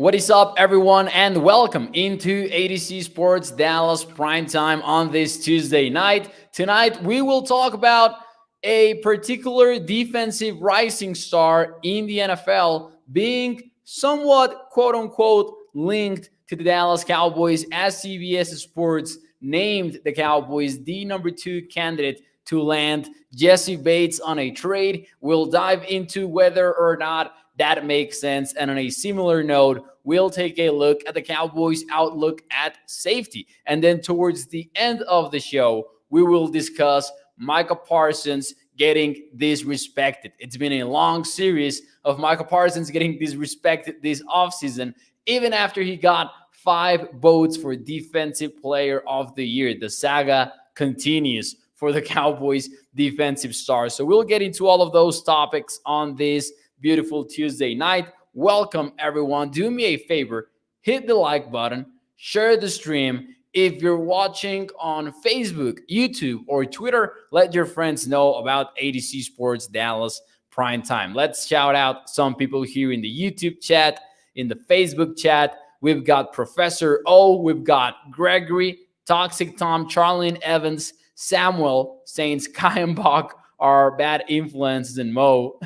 What is up, everyone, and welcome into ADC Sports Dallas Primetime on this Tuesday night. Tonight, we will talk about a particular defensive rising star in the NFL being somewhat, quote unquote, linked to the Dallas Cowboys as CBS Sports named the Cowboys the number 2 candidate to land Jessie Bates on a trade. We'll dive into whether or not that makes sense. And on a similar note, we'll take a look at the Cowboys' outlook at safety. And then towards the end of the show, we will discuss Micah Parsons getting disrespected. It's been a long series of Micah Parsons getting disrespected this offseason, even after he got 5 votes for Defensive Player of the Year. The saga continues for the Cowboys' defensive stars. So we'll get into all of those topics on this beautiful Tuesday night. Welcome, everyone. Do me a favor, hit the like button, share the stream. If you're watching on Facebook, YouTube, or Twitter, let your friends know about ADC Sports Dallas Primetime. Let's shout out some people here in the YouTube chat, in the Facebook chat. We've got Professor O, we've got Gregory, Toxic Tom, Charlene Evans, Samuel, saying Sky and Bach are bad influences, and Mo.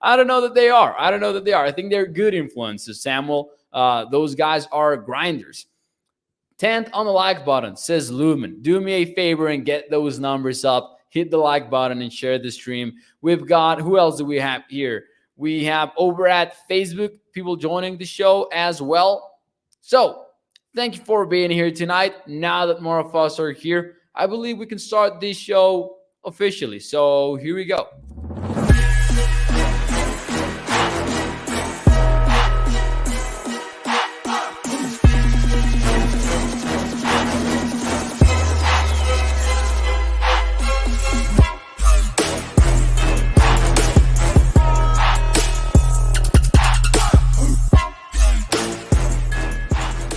I don't know that they are. I think they're good influences, Samuel. Those guys are grinders. 10th on the like button, says Lumen. Do me a favor and get those numbers up. Hit the like button and share the stream. We've got, who else do we have here? We have over at Facebook, people joining the show as well. So, thank you for being here tonight. Now that more of us are here, I believe we can start this show officially. So, here we go.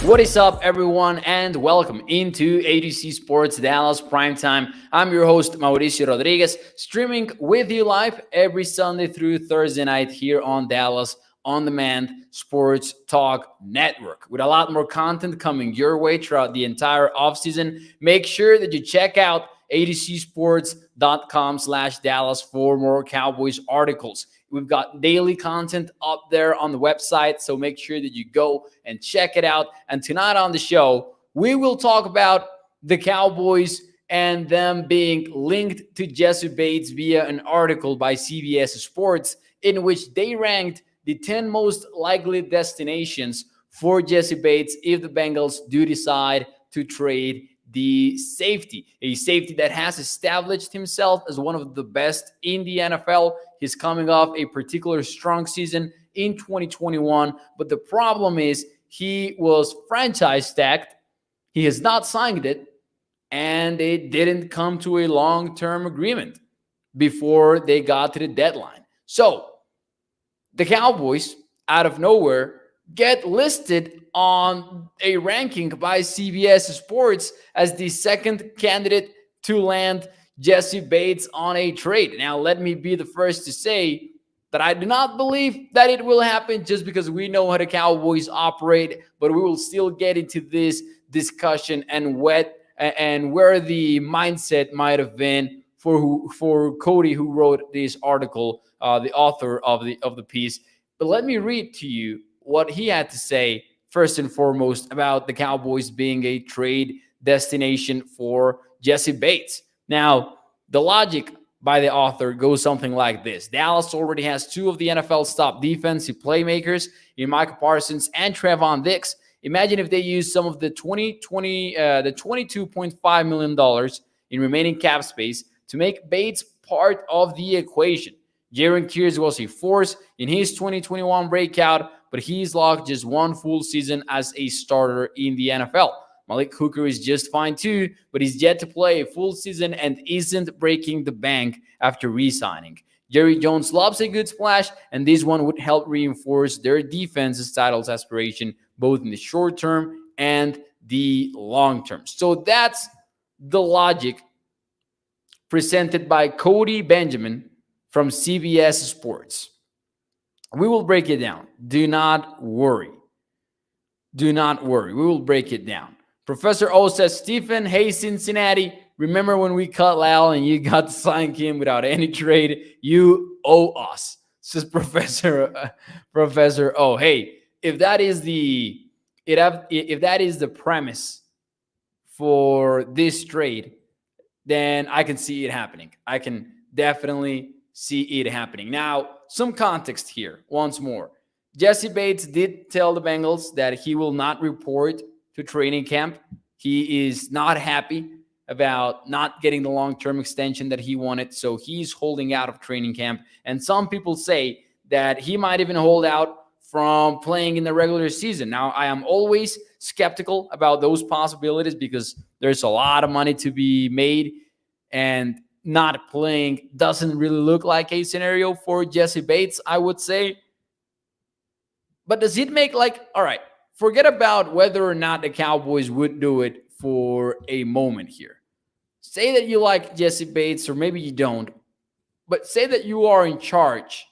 What is up, everyone, and welcome into ADC Sports Dallas Primetime. I'm your host, Mauricio Rodriguez, streaming with you live every Sunday through Thursday night here on Dallas On Demand Sports Talk Network. With a lot more content coming your way throughout the entire offseason, make sure that you check out adcsports.com/Dallas for more Cowboys articles. We've got daily content up there on the website, so make sure that you go and check it out. And tonight on the show, we will talk about the Cowboys and them being linked to Jessie Bates via an article by CBS Sports in which they ranked the 10 most likely destinations for Jessie Bates if the Bengals do decide to trade the safety, a safety that has established himself as one of the best in the NFL. He's coming off a particular strong season in 2021, but the problem is he was franchise tagged. He has not signed it, and it didn't come to a long-term agreement before they got to the deadline. So the Cowboys, out of nowhere, get listed on a ranking by CBS Sports as the second candidate to land Jessie Bates on a trade. Now, let me be the first to say that I do not believe that it will happen just because we know how the Cowboys operate, but we will still get into this discussion and where the mindset might have been for Cody, who wrote this article, the author of the piece. But let me read to you what he had to say, first and foremost, about the Cowboys being a trade destination for Jessie Bates. Now, the logic by the author goes something like this. Dallas already has 2 of the NFL's top defensive playmakers in Micah Parsons and Trevon Diggs. Imagine if they use some of the $22.5 million in remaining cap space to make Bates part of the equation. Jaron Kears was a force in his 2021 breakout, but he's logged just 1 full season as a starter in the NFL. Malik Hooker is just fine too, but he's yet to play a full season and isn't breaking the bank after re-signing. Jerry Jones loves a good splash, and this one would help reinforce their defense's titles aspiration, both in the short term and the long term. So that's the logic presented by Cody Benjamin from CBS Sports. We will break it down. Do not worry. Do not worry. We will break it down. Professor O says, Stephen, hey, Cincinnati. Remember when we cut Lal and you got to sign him without any trade? You owe us, says Professor O. Hey, if that is the premise for this trade, then I can see it happening. I can definitely see it happening. Now, some context here once more. Jessie Bates did tell the Bengals that he will not report to training camp. He is not happy about not getting the long-term extension that he wanted, so he's holding out of training camp. And some people say that he might even hold out from playing in the regular season. Now, I am always skeptical about those possibilities because there's a lot of money to be made, and not playing doesn't really look like a scenario for Jessie Bates, I would say. But does it make all right, forget about whether or not the Cowboys would do it for a moment here. Say that you like Jessie Bates, or maybe you don't, but say that you are in charge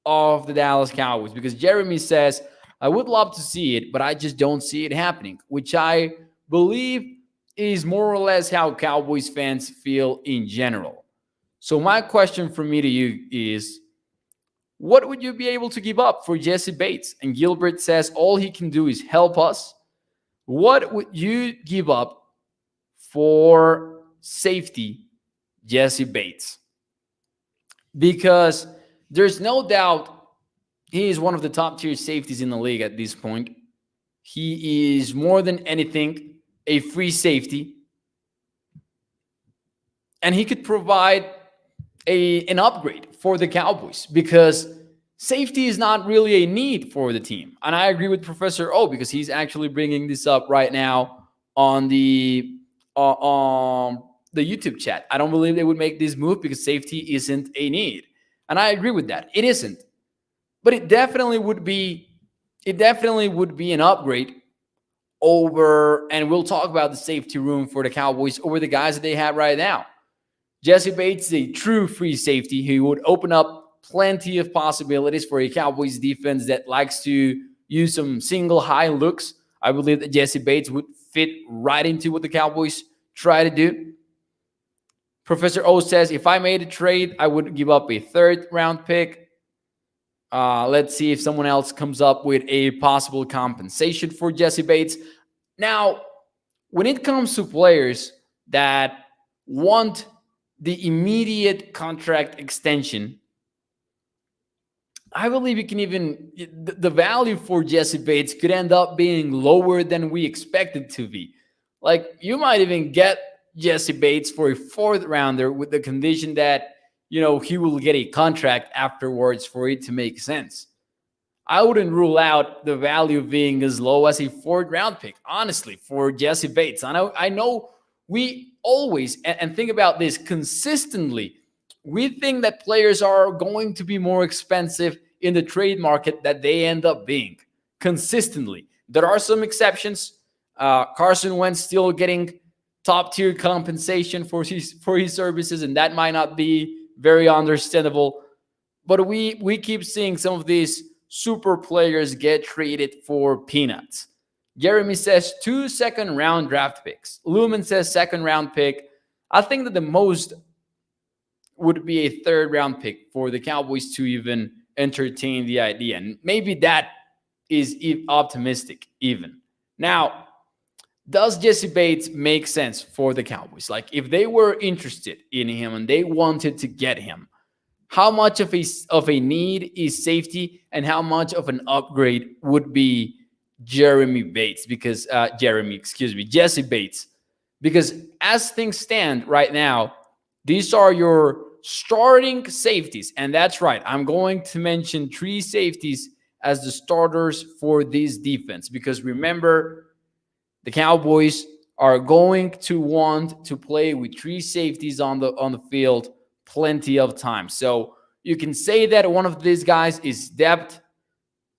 of the Dallas Cowboys, because Jeremy says, I would love to see it, but I just don't see it happening, which I believe is more or less how Cowboys fans feel in general. So my question from me to you is, what would you be able to give up for Jessie Bates? And Gilbert says all he can do is help us. What would you give up for safety Jessie Bates? Because there's no doubt he is one of the top tier safeties in the league at this point. He is more than anything a free safety. And he could provide an upgrade for the Cowboys, because safety is not really a need for the team. And I agree with Professor O, because he's actually bringing this up right now on the YouTube chat. I don't believe they would make this move because safety isn't a need. And I agree with that. It isn't. But it definitely would be an upgrade over, and we'll talk about the safety room for the Cowboys over the guys that they have right now. Jessie Bates is a true free safety who would open up plenty of possibilities for a Cowboys defense that likes to use some single high looks. I believe that Jessie Bates would fit right into what the Cowboys try to do. Professor O says, if I made a trade, I would give up a 3rd round pick. Let's see if someone else comes up with a possible compensation for Jessie Bates. Now, when it comes to players that want the immediate contract extension, I believe you can even, the value for Jessie Bates could end up being lower than we expected to be. You might even get Jessie Bates for a 4th rounder with the condition that, he will get a contract afterwards for it to make sense. I wouldn't rule out the value being as low as a 4th round pick, honestly, for Jessie Bates. I know we always, and think about this consistently, we think that players are going to be more expensive in the trade market that they end up being consistently. There are some exceptions. Carson Wentz still getting top tier compensation for his services, and that might not be very understandable. But we keep seeing some of these super players get traded for peanuts. Jeremy says 2 second round draft picks. Lumen says 2nd round pick. I think that the most would be a 3rd round pick for the Cowboys to even entertain the idea. And maybe that is optimistic even. Now, does Jessie Bates make sense for the Cowboys? If they were interested in him and they wanted to get him, how much of a need is safety, and how much of an upgrade would be Jessie Bates? Because as things stand right now, these are your starting safeties. And that's right, I'm going to mention 3 safeties as the starters for this defense, because remember, the Cowboys are going to want to play with 3 safeties on the field plenty of time. So you can say that one of these guys is depth,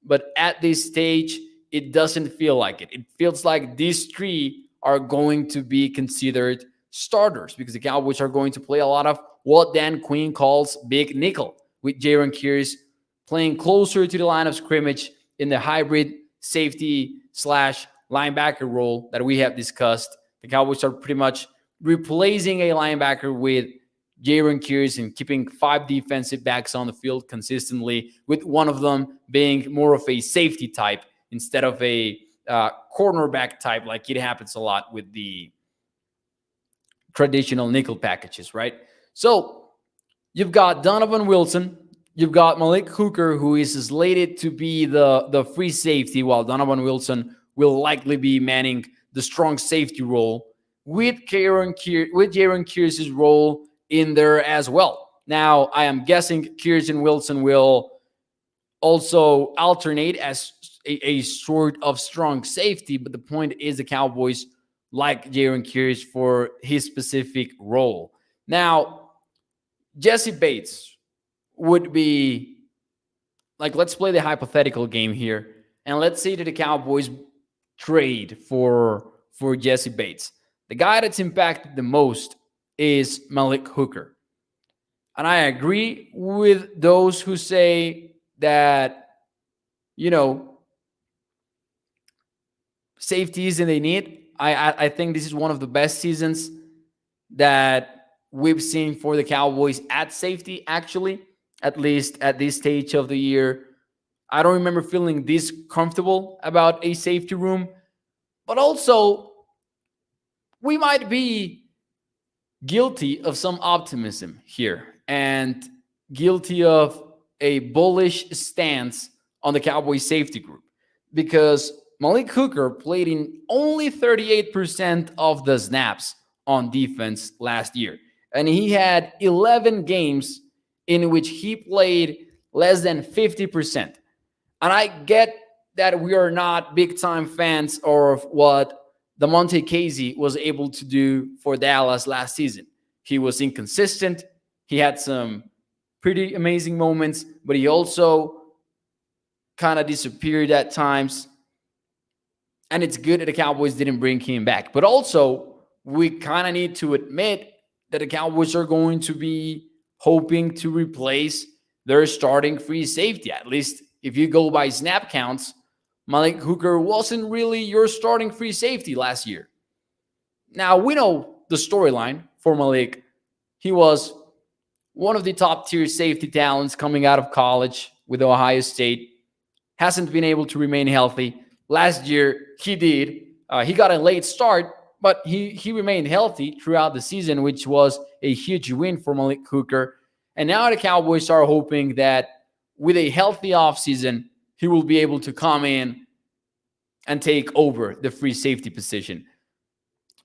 but at this stage, it doesn't feel like it. It feels like these 3 are going to be considered starters, because the Cowboys are going to play a lot of what Dan Quinn calls big nickel, with Jaron Kears playing closer to the line of scrimmage in the hybrid safety slash linebacker role that we have discussed. The Cowboys are pretty much replacing a linebacker with Jaron Kears and keeping 5 defensive backs on the field consistently, with one of them being more of a safety type instead of a cornerback type, like it happens a lot with the traditional nickel packages, right? So you've got Donovan Wilson, you've got Malik Hooker, who is slated to be the free safety, while Donovan Wilson will likely be manning the strong safety role, with Jaron Kears' role in there as well. Now, I am guessing Kears and Wilson will also alternate as a sort of strong safety, but the point is the Cowboys like Jaron Kears for his specific role. Now, Jessie Bates would be, like, let's play the hypothetical game here, and let's say that the Cowboys trade for Jessie Bates. The guy that's impacted the most is Malik Hooker. And I agree with those who say that, safety isn't a need. I think this is one of the best seasons that we've seen for the Cowboys at safety, actually, at least at this stage of the year. I don't remember feeling this comfortable about a safety room. But also, we might be guilty of some optimism here and guilty of a bullish stance on the Cowboys safety group, because Malik Hooker played in only 38% of the snaps on defense last year. And he had 11 games in which he played less than 50%. And I get that we are not big-time fans of what Damontae Kazee was able to do for Dallas last season. He was inconsistent. He had some pretty amazing moments, but he also kind of disappeared at times. And it's good that the Cowboys didn't bring him back. But also, we kind of need to admit that the Cowboys are going to be hoping to replace their starting free safety. At least if you go by snap counts, Malik Hooker wasn't really your starting free safety last year. Now, we know the storyline for Malik. He was one of the top tier safety talents coming out of college with Ohio State. Hasn't been able to remain healthy. Last year, he did. He got a late start, but he remained healthy throughout the season, which was a huge win for Malik Hooker. And now the Cowboys are hoping that with a healthy offseason, he will be able to come in and take over the free safety position.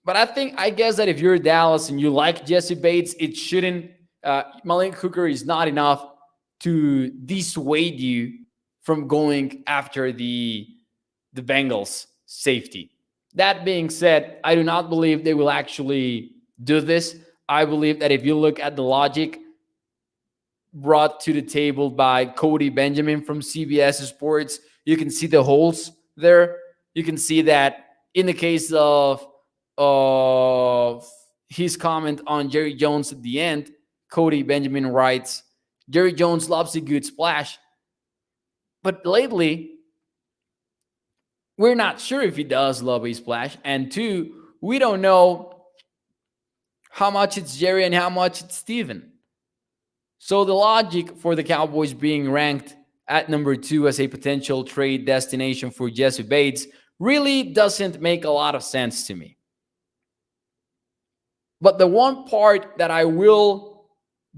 But I guess that if you're Dallas and you like Jessie Bates, it shouldn't, Malik Hooker is not enough to dissuade you from going after the Bengals safety. That being said, I do not believe they will actually do this. I believe that if you look at the logic brought to the table by Cody Benjamin from CBS Sports, you can see the holes there. You can see that in the case of his comment on Jerry Jones at the end, Cody Benjamin writes, Jerry Jones loves a good splash. But lately, we're not sure if he does love a splash. And 2, we don't know how much it's Jerry and how much it's Steven. So the logic for the Cowboys being ranked at number 2 as a potential trade destination for Jessie Bates really doesn't make a lot of sense to me. But the one part that I will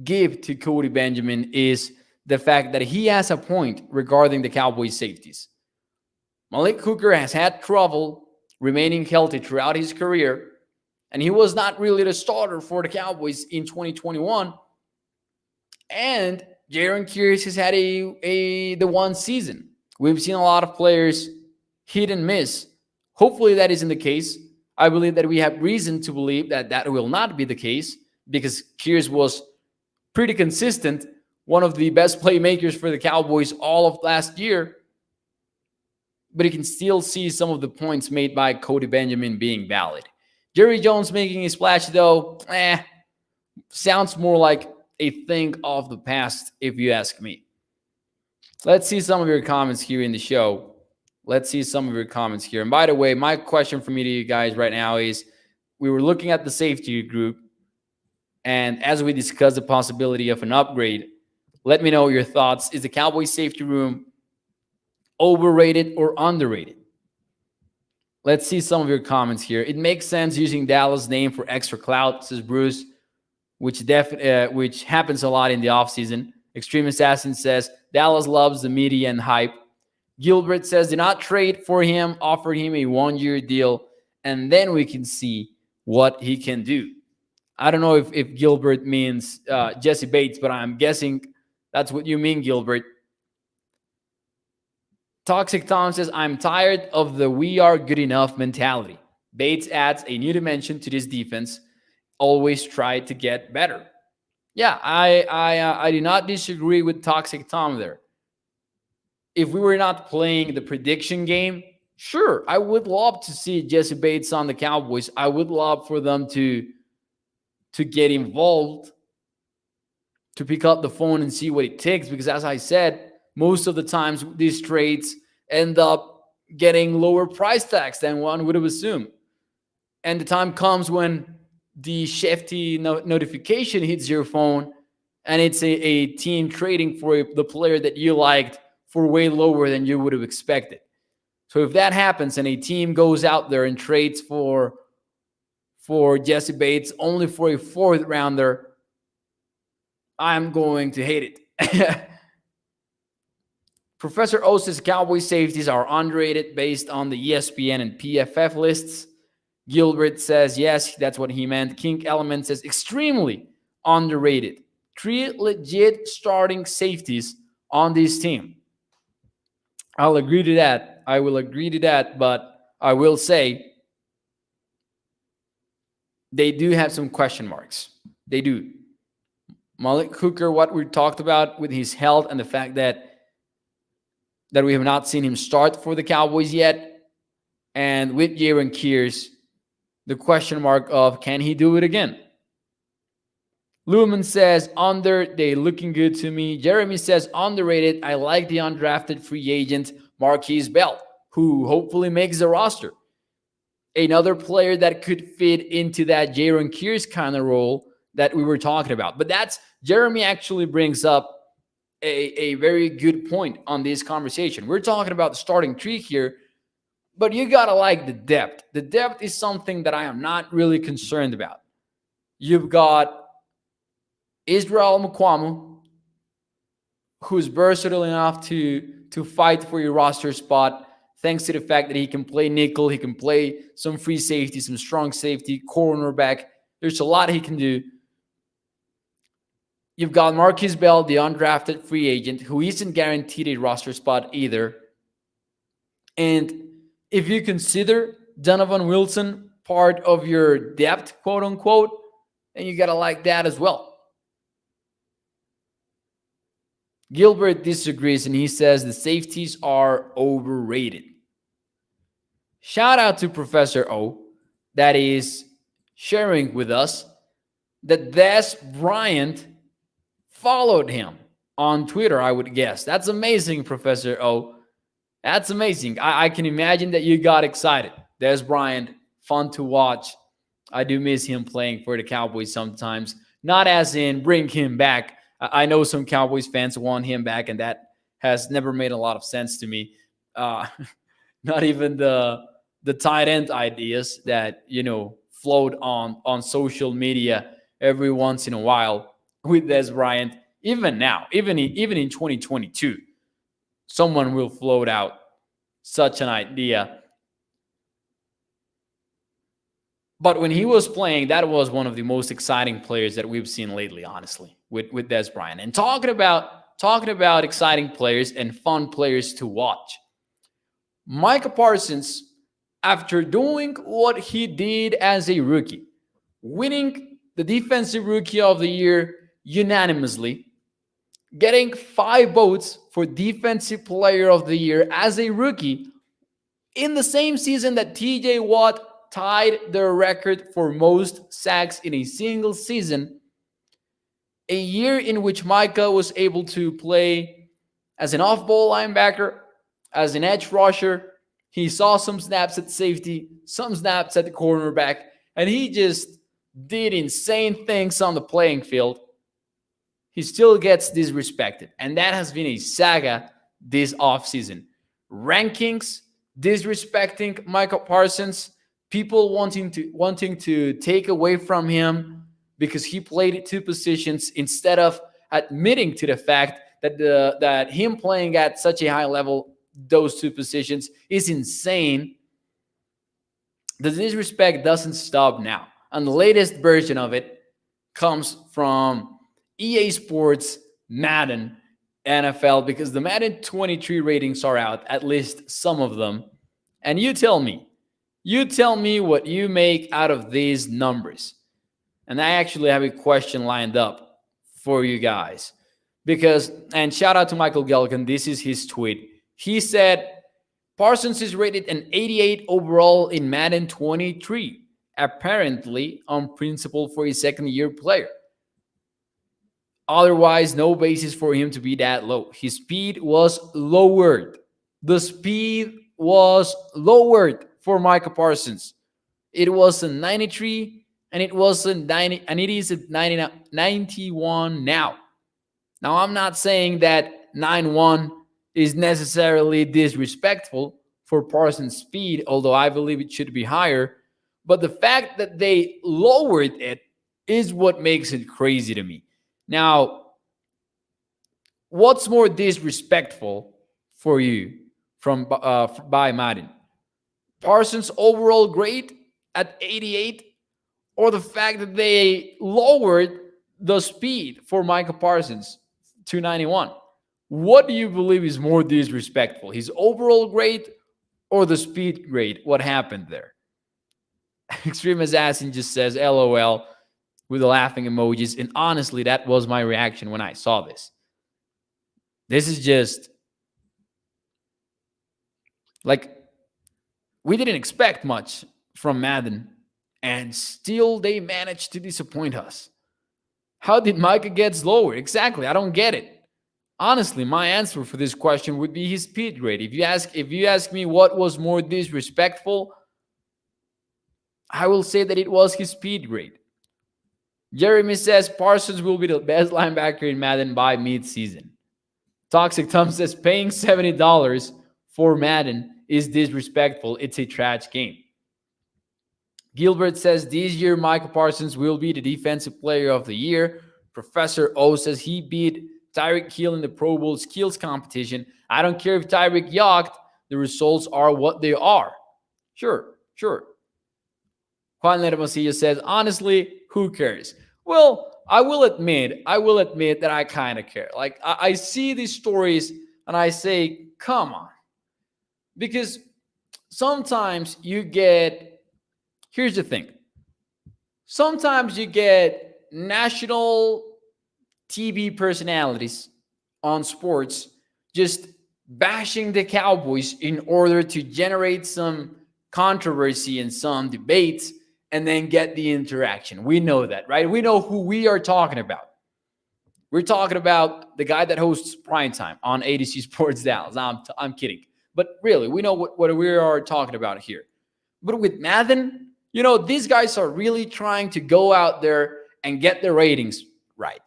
give to Cody Benjamin is the fact that he has a point regarding the Cowboys safeties. Malik Hooker has had trouble remaining healthy throughout his career, and he was not really the starter for the Cowboys in 2021. And Jaron Kears has had the one season. We've seen a lot of players hit and miss. Hopefully that isn't the case. I believe that we have reason to believe that that will not be the case, because Kears was pretty consistent, one of the best playmakers for the Cowboys all of last year. But you can still see some of the points made by Cody Benjamin being valid. Jerry Jones making a splash, though, sounds more like a thing of the past, if you ask me. Let's see some of your comments here in the show. Let's see some of your comments here. And by the way, my question for me to you guys right now is, we were looking at the safety group, and as we discussed the possibility of an upgrade, let me know your thoughts. Is the Cowboys safety room overrated or underrated? Let's see some of your comments here. It makes sense using Dallas' name for extra clout, says Bruce, which happens a lot in the offseason. Extreme Assassin says Dallas loves the media and hype. Gilbert says, do not trade for him, offer him a 1-year deal, and then we can see what he can do. I don't know if Gilbert means Jessie Bates, but I'm guessing that's what you mean, Gilbert. Toxic Tom says, I'm tired of the we are good enough mentality. Bates adds a new dimension to this defense. Always try to get better. Yeah, I do not disagree with Toxic Tom there. If we were not playing the prediction game, sure, I would love to see Jessie Bates on the Cowboys. I would love for them to get involved, to pick up the phone and see what it takes. Because as I said, most of the times these trades end up getting lower price tags than one would have assumed. And the time comes when the Safety notification hits your phone and it's a team trading for the player that you liked for way lower than you would have expected. So if that happens and a team goes out there and trades for Jessie Bates only for a 4th rounder, I'm going to hate it. Professor O says Cowboy safeties are underrated based on the ESPN and PFF lists. Gilbert says, yes, that's what he meant. King Element says extremely underrated. 3 legit starting safeties on this team. I'll agree to that. I will agree to that, but I will say they do have some question marks. They do. Malik Hooker, what we talked about with his health and the fact that we have not seen him start for the Cowboys yet. And with Jaron Kears, the question mark of can he do it again? Lumen says under, they looking good to me. Jeremy says underrated. I like the undrafted free agent Marquise Bell, who hopefully makes the roster. Another player that could fit into that Jaron Kears kind of role that we were talking about. But that's, Jeremy actually brings up a very good point on this conversation. We're talking about the starting tree here, but you got to like the depth. The depth is something that I am not really concerned about. You've got Israel Mukwamu, who's versatile enough to fight for your roster spot, thanks to the fact that he can play nickel, he can play some free safety, some strong safety, cornerback. There's a lot he can do. You've got Marquise Bell, the undrafted free agent, who isn't guaranteed a roster spot either. And if you consider Donovan Wilson part of your depth, quote unquote, then you got to like that as well. Gilbert disagrees and he says the safeties are overrated. Shout out to Professor O that is sharing with us that Des Bryant followed him on Twitter, I would guess. That's amazing, Professor O. That's amazing. I can imagine that you got excited. Des Bryant, fun to watch. I do miss him playing for the Cowboys sometimes. Not as in bring him back. I know some Cowboys fans want him back, and that has never made a lot of sense to me. Not even the tight end ideas that, float on social media every once in a while with Des Bryant. Even now, even in 2022, someone will float out such an idea. But when he was playing, that was one of the most exciting players that we've seen lately, honestly, with Des Bryant. And talking about exciting players and fun players to watch, Micah Parsons, after doing what he did as a rookie, winning the Defensive Rookie of the Year unanimously, getting 5 votes for Defensive Player of the Year as a rookie in the same season that TJ Watt tied the record for most sacks in a single season, a year in which Micah was able to play as an off-ball linebacker, as an edge rusher, He saw some snaps at safety, some snaps at the cornerback, and he just did insane things on the playing field. He still gets disrespected. And that has been a saga this offseason. Rankings disrespecting Micah Parsons, people wanting to take away from him because he played at two positions instead of admitting to the fact that him playing at such a high level, those two positions, is insane. The disrespect doesn't stop now. And the latest version of it comes from EA Sports Madden NFL, because the Madden 23 ratings are out, at least some of them. And you tell me what you make out of these numbers. And I actually have a question lined up for you guys. And shout out to Michael Gelkin, this is his tweet. He said, Parsons is rated an 88 overall in Madden 23, apparently on principle for a second-year player. Otherwise, no basis for him to be that low. His speed was lowered. The speed was lowered for Micah Parsons. It was a 93, and it was a 90, and it is a 91 now. Now, I'm not saying that 91 is necessarily disrespectful for Parsons' speed, although I believe it should be higher. But the fact that they lowered it is what makes it crazy to me. Now, what's more disrespectful for you by Madden? Parsons' overall grade at 88, or the fact that they lowered the speed for Micah Parsons to 91? What do you believe is more disrespectful, his overall grade or the speed grade? What happened there? Extreme Assassin just says LOL with the laughing emojis. And honestly, that was my reaction when I saw this. This is just like, we didn't expect much from Madden, and still they managed to disappoint us. How did Micah get lower? Exactly, I don't get it. Honestly, my answer for this question would be his speed grade. If you ask me what was more disrespectful, I will say that it was his speed grade. Jeremy says Parsons will be the best linebacker in Madden by mid-season. Toxic Tom says paying $70 for Madden is disrespectful. It's a trash game. Gilbert says this year Micah Parsons will be the defensive player of the year. Professor O says he beat Tyreek Hill in the Pro Bowl skills competition. I don't care if Tyreek yacked. The results are what they are. Sure. Juan Hermosillo says, honestly, who cares? Well, I will admit that I kind of care. Like, I see these stories and I say, come on. Because sometimes here's the thing. Sometimes you get national TV personalities on sports just bashing the Cowboys in order to generate some controversy and some debates and then get the interaction. We know that, right? We know who we are talking about. We're talking about the guy that hosts Primetime on ADC Sports Dallas. I'm kidding. But really, we know what we are talking about here. But with Madden, these guys are really trying to go out there and get their ratings right.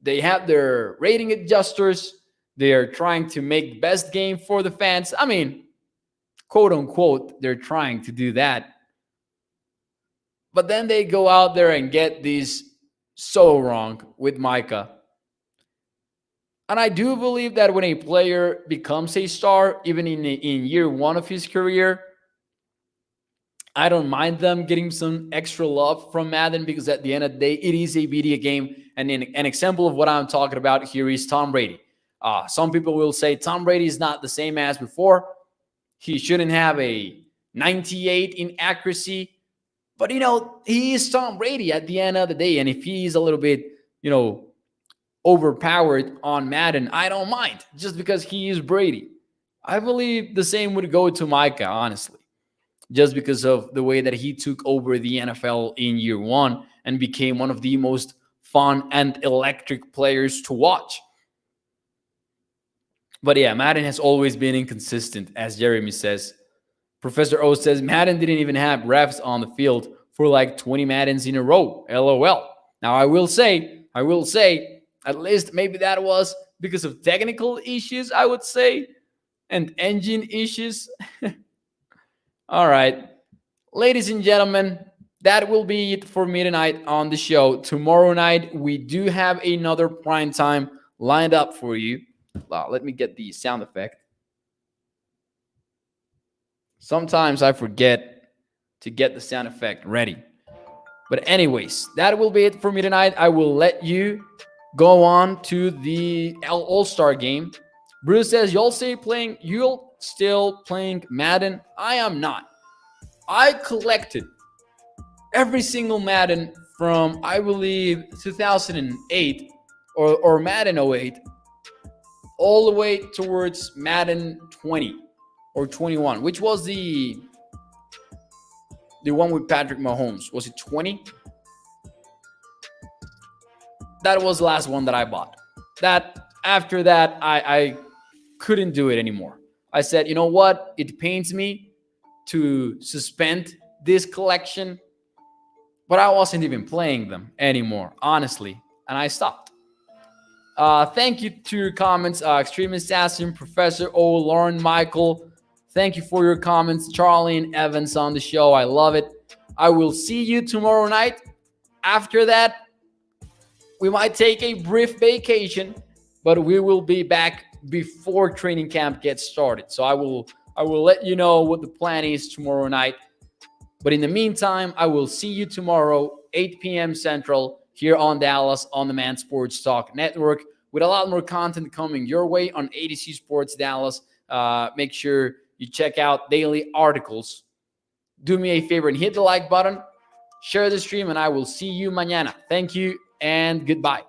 They have their rating adjusters. They are trying to make the best game for the fans. I mean, quote unquote, they're trying to do that. But then they go out there and get these so wrong with Micah. And I do believe that when a player becomes a star, even in year one of his career, I don't mind them getting some extra love from Madden, because at the end of the day, it is a video game. And an example of what I'm talking about here is Tom Brady. Some people will say Tom Brady is not the same as before. He shouldn't have a 98 in accuracy. But, he is Tom Brady at the end of the day. And if he's a little bit, overpowered on Madden, I don't mind, just because he is Brady. I believe the same would go to Micah, honestly, just because of the way that he took over the NFL in year one and became one of the most fun and electric players to watch. But yeah, Madden has always been inconsistent, as Jeremy says. Professor O says Madden didn't even have refs on the field for like 20 Maddens in a row. LOL. Now I will say, at least maybe that was because of technical issues, I would say, and engine issues. All right. Ladies and gentlemen, that will be it for me tonight on the show. Tomorrow night, we do have another prime time lined up for you. Let me get the sound effect. Sometimes I forget to get the sound effect ready. But anyways, that will be it for me tonight. I will let you go on to the All-Star game. Bruce says, you'll still playing Madden. I am not. I collected every single Madden from, I believe, 2008 or Madden 08 all the way towards Madden 20 or 21, which was the one with Patrick Mahomes. Was it 20? That was the last one that I bought. After that, I couldn't do it anymore. I said, you know what? It pains me to suspend this collection, but I wasn't even playing them anymore, honestly, and I stopped. Thank you to your comments, Extreme Assassin, Professor O, Lauren, Michael. Thank you for your comments, Charlie and Evans on the show. I love it. I will see you tomorrow night. After that, we might take a brief vacation, but we will be back before training camp gets started. So I will let you know what the plan is tomorrow night. But in the meantime, I will see you tomorrow, 8 p.m. Central, here on Dallas on the Man Sports Talk Network, with a lot more content coming your way on ADC Sports Dallas. Make sure you check out daily articles. Do me a favor and hit the like button, share the stream, and I will see you mañana. Thank you and goodbye.